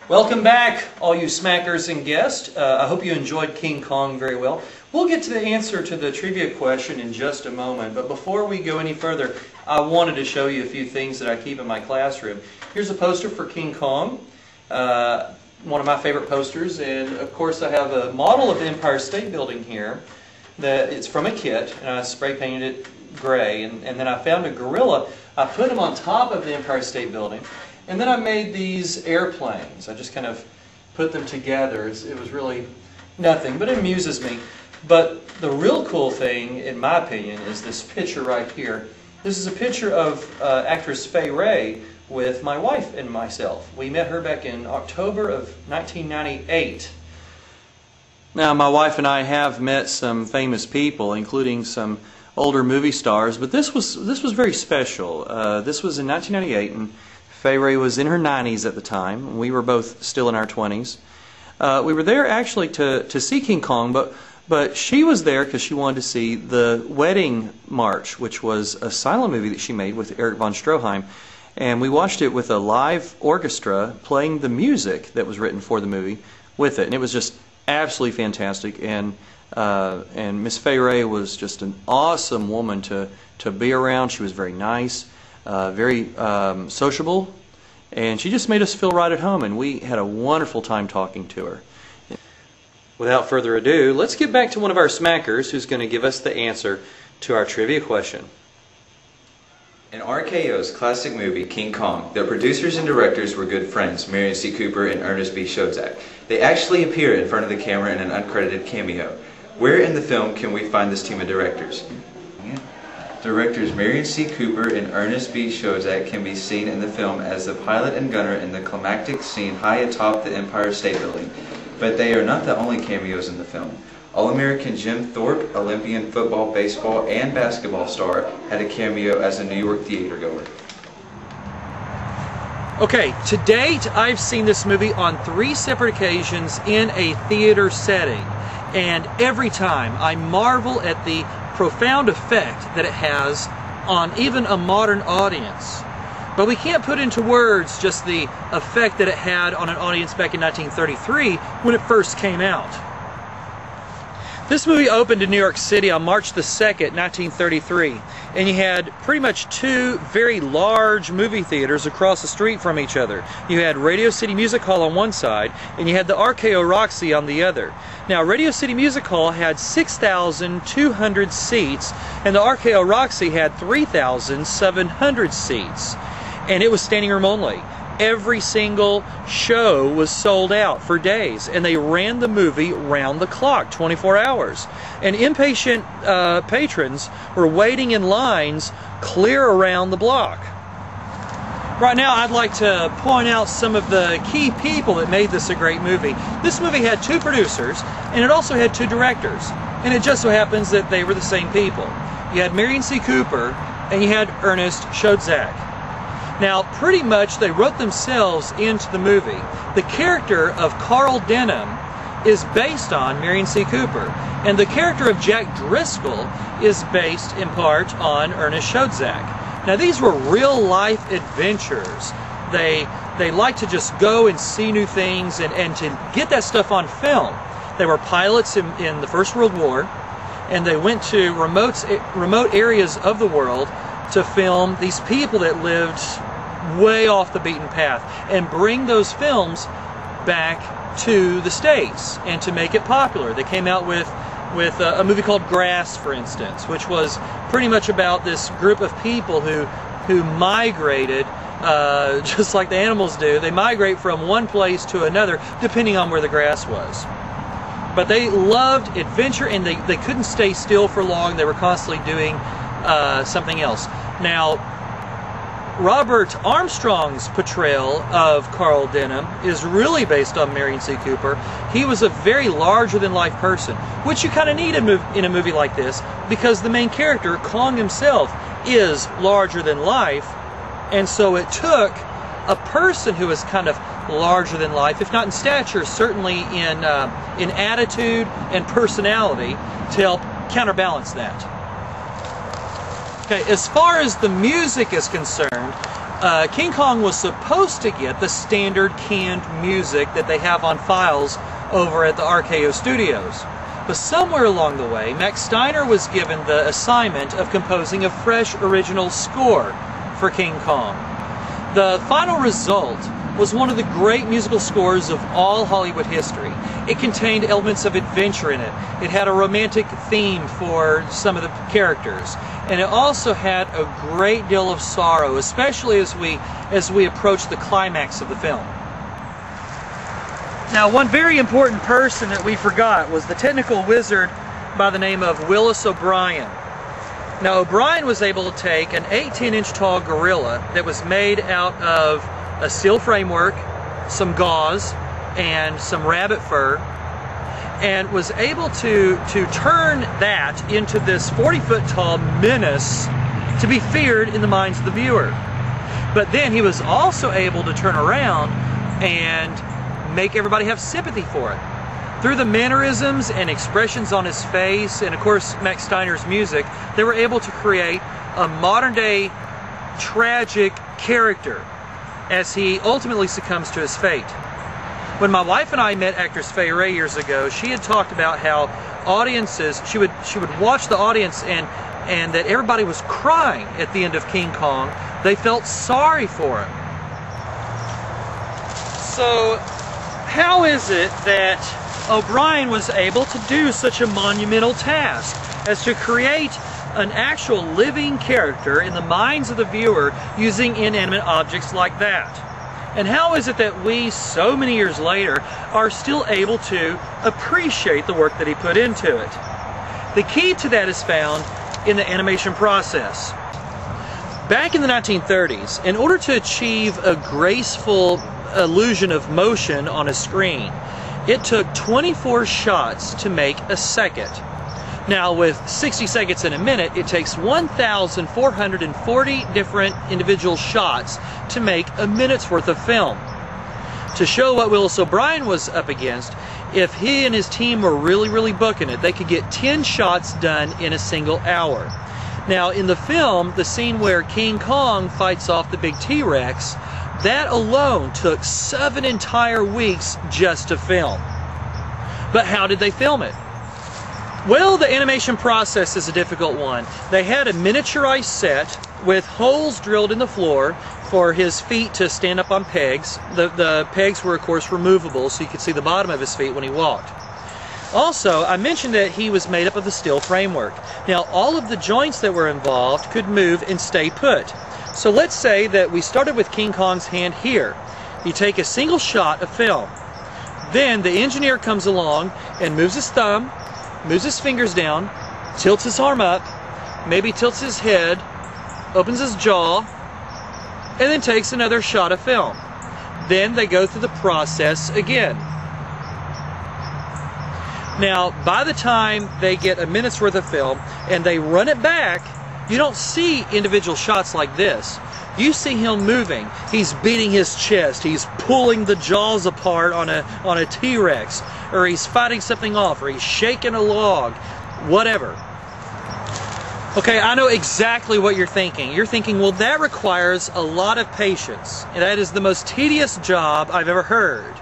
Welcome back, all you smackers and guests. I hope you enjoyed King Kong very well. We'll get to the answer to the trivia question in just a moment, but before we go any further, I wanted to show you a few things that I keep in my classroom. Here's a poster for King Kong, one of my favorite posters, and of course I have a model of the Empire State Building here. That it's from a kit, and I spray painted it gray, and then I found a gorilla. I put him on top of the Empire State Building. And then I made these airplanes. I just kind of put them together. It was really nothing, but it amuses me. But the real cool thing, in my opinion, is this picture right here. This is a picture of actress Fay Wray with my wife and myself. We met her back in October of 1998. Now, my wife and I have met some famous people, including some older movie stars, but this was very special. This was in 1998, and Fay Wray was in her 90s at the time. We were both still in our 20s. We were there actually to see King Kong, but she was there because she wanted to see the Wedding March, which was a silent movie that she made with Erich von Stroheim. And we watched it with a live orchestra playing the music that was written for the movie with it. And it was just absolutely fantastic. And Miss Fay Wray was just an awesome woman to be around. She was very nice. Very sociable, and she just made us feel right at home, and we had a wonderful time talking to her. Without further ado, let's get back to one of our smackers who's going to give us the answer to our trivia question. In R.K.O.'s classic movie, King Kong, the producers and directors were good friends, Marion C. Cooper and Ernest B. Schoedsack. They actually appear in front of the camera in an uncredited cameo. Where in the film can we find this team of directors? Directors Marion C. Cooper and Ernest B. Schoedsack can be seen in the film as the pilot and gunner in the climactic scene high atop the Empire State Building. But they are not the only cameos in the film. All-American Jim Thorpe, Olympian football, baseball, and basketball star, had a cameo as a New York theater goer. Okay, to date I've seen this movie on 3 separate occasions in a theater setting. And every time I marvel at the profound effect that it has on even a modern audience. But we can't put into words just the effect that it had on an audience back in 1933 when it first came out. This movie opened in New York City on March the 2nd, 1933, and you had pretty much 2 very large movie theaters across the street from each other. You had Radio City Music Hall on one side, and you had the R.K.O. Roxy on the other. Now, Radio City Music Hall had 6,200 seats, and the R.K.O. Roxy had 3,700 seats, and it was standing room only. Every single show was sold out for days, and they ran the movie round the clock, 24 hours. And impatient patrons were waiting in lines clear around the block. Right now, I'd like to point out some of the key people that made this a great movie. This movie had 2 producers, and it also had 2 directors. And it just so happens that they were the same people. You had Marion C. Cooper, and you had Ernest Schoedsack. Now, pretty much they wrote themselves into the movie. The character of Carl Denham is based on Marion C. Cooper, and the character of Jack Driscoll is based in part on Ernest Schoedsack. Now, these were real-life adventures. They like to just go and see new things and to get that stuff on film. They were pilots in the First World War, and they went to remote areas of the world to film these people that lived way off the beaten path and bring those films back to the States and to make it popular. They came out with a movie called Grass, for instance, which was pretty much about this group of people who migrated just like the animals do. They migrate from one place to another depending on where the grass was. But they loved adventure, and they couldn't stay still for long. They were constantly doing something else. Now, Robert Armstrong's portrayal of Carl Denham is really based on Marion C. Cooper. He was a very larger-than-life person, which you kind of need in a movie like this, because the main character, Kong himself, is larger than life, and so it took a person who is kind of larger than life, if not in stature, certainly in attitude and personality, to help counterbalance that. Okay, as far as the music is concerned, King Kong was supposed to get the standard canned music that they have on files over at the R.K.O. studios. But somewhere along the way, Max Steiner was given the assignment of composing a fresh original score for King Kong. The final result was one of the great musical scores of all Hollywood history. It contained elements of adventure in it. It had a romantic theme for some of the characters. And it also had a great deal of sorrow, especially as we approach the climax of the film. Now, one very important person that we forgot was the technical wizard by the name of Willis O'Brien. Now, O'Brien was able to take an 18-inch tall gorilla that was made out of a steel framework, some gauze, and some rabbit fur, and was able to turn that into this 40-foot tall menace to be feared in the minds of the viewer. But then he was also able to turn around and make everybody have sympathy for it. Through the mannerisms and expressions on his face, and of course Max Steiner's music, they were able to create a modern-day tragic character as he ultimately succumbs to his fate. When my wife and I met actress Fay Wray years ago, she had talked about how audiences, she would watch the audience and that everybody was crying at the end of King Kong. They felt sorry for him. So how is it that O'Brien was able to do such a monumental task as to create an actual living character in the minds of the viewer using inanimate objects like that? And how is it that we, so many years later, are still able to appreciate the work that he put into it? The key to that is found in the animation process. Back in the 1930s, in order to achieve a graceful illusion of motion on a screen, it took 24 shots to make a second. Now, with 60 seconds in a minute, it takes 1,440 different individual shots to make a minute's worth of film. To show what Willis O'Brien was up against, if he and his team were really booking it, they could get 10 shots done in a single hour. Now, in the film, the scene where King Kong fights off the big T-Rex, that alone took 7 entire weeks just to film. But how did they film it? Well, the animation process is a difficult one. They had a miniaturized set with holes drilled in the floor for his feet to stand up on pegs. The pegs were, of course, removable, so you could see the bottom of his feet when he walked. Also, I mentioned that he was made up of a steel framework. Now, all of the joints that were involved could move and stay put. So let's say that we started with King Kong's hand here. You take a single shot of film. Then the engineer comes along and moves his thumb, moves his fingers down, tilts his arm up, maybe tilts his head, opens his jaw, and then takes another shot of film. Then they go through the process again. Now, by the time they get a minute's worth of film and they run it back, you don't see individual shots like this. You see him moving. He's beating his chest. He's pulling the jaws apart on a T-Rex, or he's fighting something off, or he's shaking a log, whatever. Okay, I know exactly what you're thinking. You're thinking, well, that requires a lot of patience, and that is the most tedious job I've ever heard.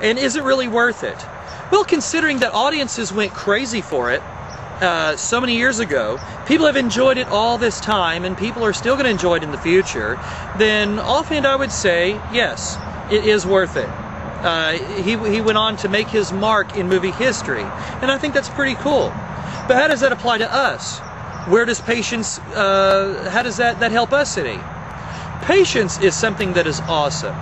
And is it really worth it? Well, considering that audiences went crazy for it so many years ago, people have enjoyed it all this time, and people are still going to enjoy it in the future, then offhand I would say, yes, it is worth it. He went on to make his mark in movie history, and I think that's pretty cool. But how does that apply to us? Where does patience, how does that help us any? Patience is something that is awesome.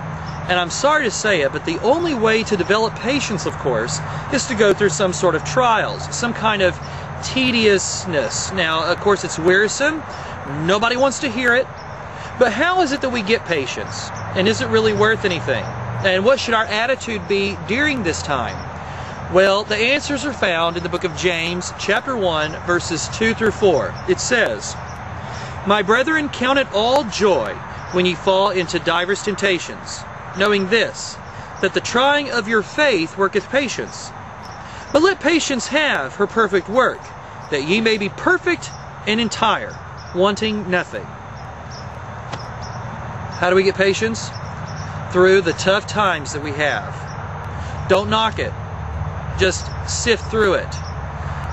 And I'm sorry to say it, but the only way to develop patience, of course, is to go through some sort of trials, some kind of tediousness. Now, of course, it's wearisome. Nobody wants to hear it. But how is it that we get patience? And is it really worth anything? And what should our attitude be during this time? Well, the answers are found in the book of James, chapter 1, verses 2 through 4. It says, "My brethren, count it all joy when ye fall into divers temptations, knowing this, that the trying of your faith worketh patience. But let patience have her perfect work, that ye may be perfect and entire, wanting nothing." How do we get patience? Through the tough times that we have. Don't knock it. Just sift through it.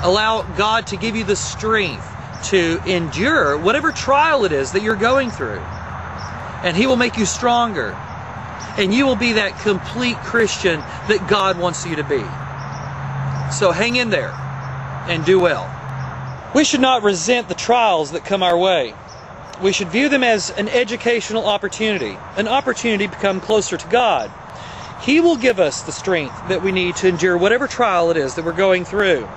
Allow God to give you the strength to endure whatever trial it is that you're going through. And He will make you stronger. And you will be that complete Christian that God wants you to be. So hang in there and do well. We should not resent the trials that come our way. We should view them as an educational opportunity, an opportunity to become closer to God. He will give us the strength that we need to endure whatever trial it is that we're going through.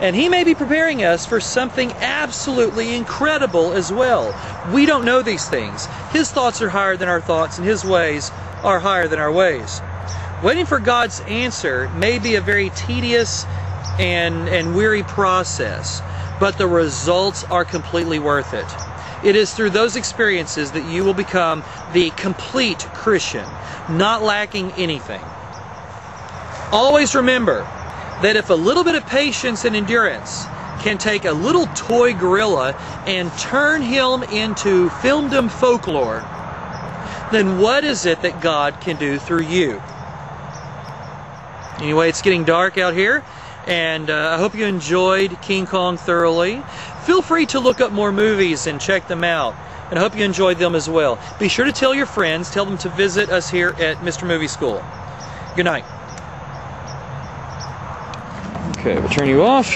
And He may be preparing us for something absolutely incredible as well. We don't know these things. His thoughts are higher than our thoughts, and His ways are higher than our ways. Waiting for God's answer may be a very tedious and weary process, but the results are completely worth it. It is through those experiences that you will become the complete Christian, not lacking anything. Always remember that if a little bit of patience and endurance can take a little toy gorilla and turn him into filmdom folklore, then what is it that God can do through you? Anyway, it's getting dark out here, and I hope you enjoyed King Kong thoroughly. Feel free to look up more movies and check them out, and I hope you enjoyed them as well. Be sure to tell your friends, tell them to visit us here at Mr. Movie School. Good night. Okay, we'll turn you off.